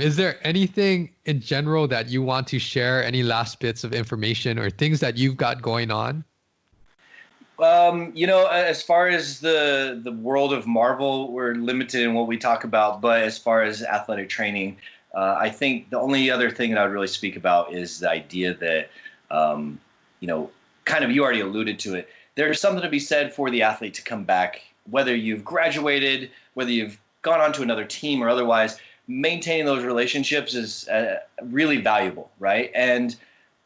Is there anything in general that you want to share? Any last bits of information or things that you've got going on? As far as the world of Marvel, we're limited in what we talk about. But as far as athletic training, I think the only other thing that I would really speak about is the idea that, kind of you already alluded to it. There's something to be said for the athlete to come back, whether you've graduated, whether you've gone on to another team or otherwise. Maintaining those relationships is really valuable, right? And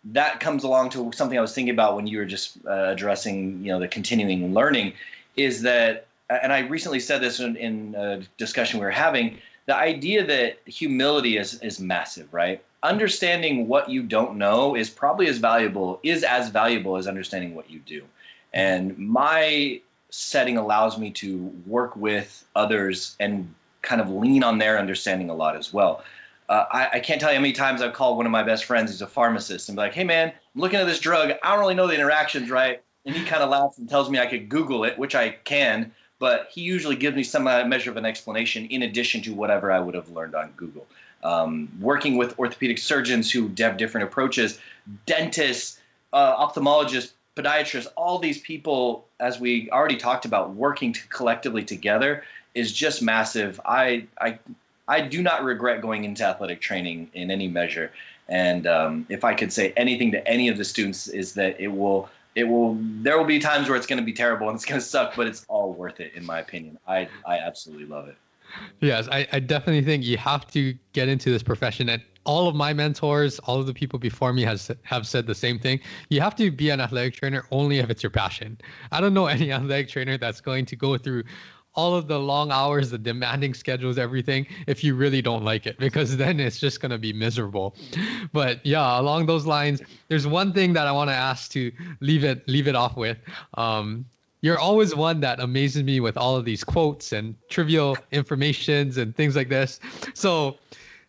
that comes along to something I was thinking about when you were just addressing, the continuing learning, is that, and I recently said this in a discussion we were having, the idea that humility is massive, right? Understanding what you don't know is as valuable as understanding what you do. And my setting allows me to work with others and kind of lean on their understanding a lot as well. I can't tell you how many times I've called one of my best friends who's a pharmacist and be like, hey, man, I'm looking at this drug. I don't really know the interactions, right? And he kind of laughs and tells me I could Google it, which I can. But he usually gives me some measure of an explanation in addition to whatever I would have learned on Google. Working with orthopedic surgeons who have different approaches, dentists, ophthalmologists, podiatrists, all these people, as we already talked about, working collectively together is just massive. I do not regret going into athletic training in any measure. And if I could say anything to any of the students is that there will be times where it's going to be terrible and it's going to suck, but it's all worth it in my opinion. I absolutely love it. Yes, I definitely think you have to get into this profession. And all of my mentors, all of the people before me have said the same thing. You have to be an athletic trainer only if it's your passion. I don't know any athletic trainer that's going to go through all of the long hours, the demanding schedules, everything, if you really don't like it, because then it's just going to be miserable. But yeah, along those lines, there's one thing that I want to ask to leave it off with. You're always one that amazes me with all of these quotes and trivial informations and things like this. So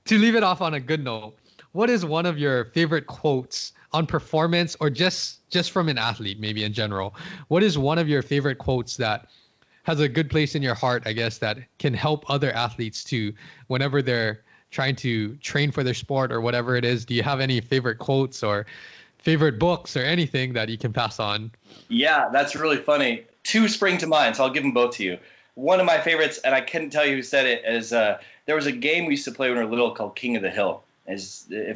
to leave it off on a good note, what is one of your favorite quotes on performance, or just from an athlete, maybe in general? What is one of your favorite quotes that has a good place in your heart, I guess, that can help other athletes to, whenever they're trying to train for their sport or whatever it is? Do you have any favorite quotes or favorite books or anything that you can pass on? Yeah, that's really funny. Two spring to mind, so I'll give them both to you. One of my favorites, and I couldn't tell you who said it, is there was a game we used to play when we were little called King of the Hill.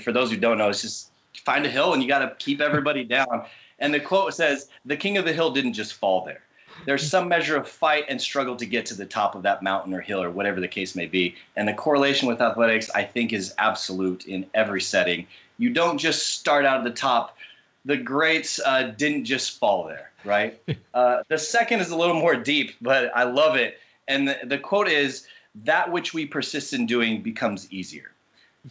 For those who don't know, it's just find a hill and you got to keep everybody down. And the quote says, the king of the hill didn't just fall there. There's some measure of fight and struggle to get to the top of that mountain or hill or whatever the case may be. And the correlation with athletics, I think, is absolute in every setting. You don't just start out at the top. The greats didn't just fall there, right? The second is a little more deep, but I love it. And the quote is, that which we persist in doing becomes easier.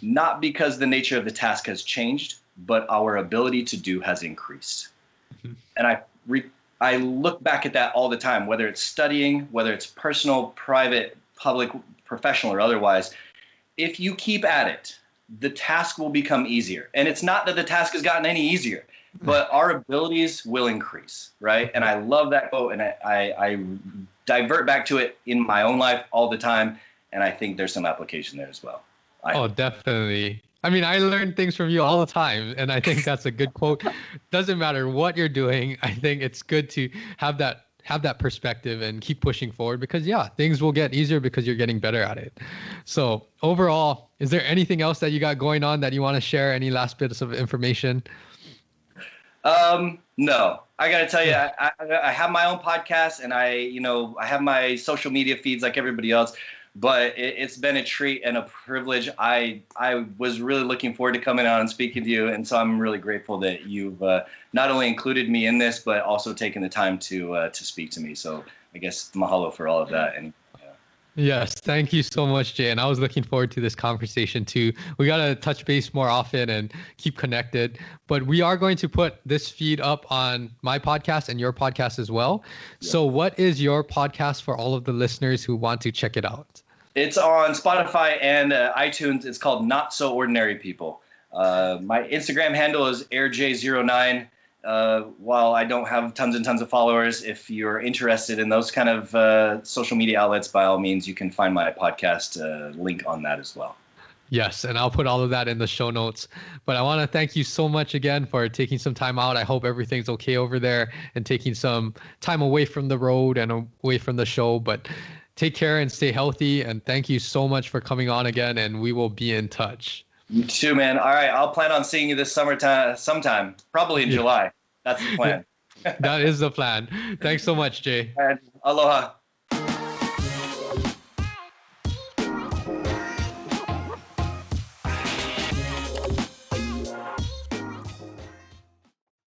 Not because the nature of the task has changed, but our ability to do has increased. And I look back at that all the time, whether it's studying, whether it's personal, private, public, professional, or otherwise. If you keep at it, the task will become easier. And it's not that the task has gotten any easier, but our abilities will increase, right? And I love that quote, and I divert back to it in my own life all the time, and I think there's some application there as well. Oh, definitely. I mean, I learn things from you all the time, and I think that's a good quote. Doesn't matter what you're doing. I think it's good to have that perspective and keep pushing forward, because yeah, things will get easier because you're getting better at it. So overall, is there anything else that you got going on that you want to share? Any last bits of information? No, I got to tell you, I have my own podcast, and I have my social media feeds like everybody else. But it's been a treat and a privilege. I was really looking forward to coming on and speaking to you. And so I'm really grateful that you've not only included me in this, but also taken the time to speak to me. So I guess mahalo for all of that. And Yes, thank you so much, Jay. And I was looking forward to this conversation too. We got to touch base more often and keep connected. But we are going to put this feed up on my podcast and your podcast as well. Yeah. So what is your podcast for all of the listeners who want to check it out? It's on Spotify and iTunes. It's called Not So Ordinary People. My Instagram handle is airj09. While I don't have tons and tons of followers, if you're interested in those kind of social media outlets, by all means, you can find my podcast link on that as well. Yes, and I'll put all of that in the show notes. But I want to thank you so much again for taking some time out. I hope everything's okay over there and taking some time away from the road and away from the show. But take care and stay healthy. And thank you so much for coming on again. And we will be in touch. You too, man. All right, I'll plan on seeing you this summertime, sometime, probably in July. That's the plan. That is the plan. Thanks so much, Jay. And aloha.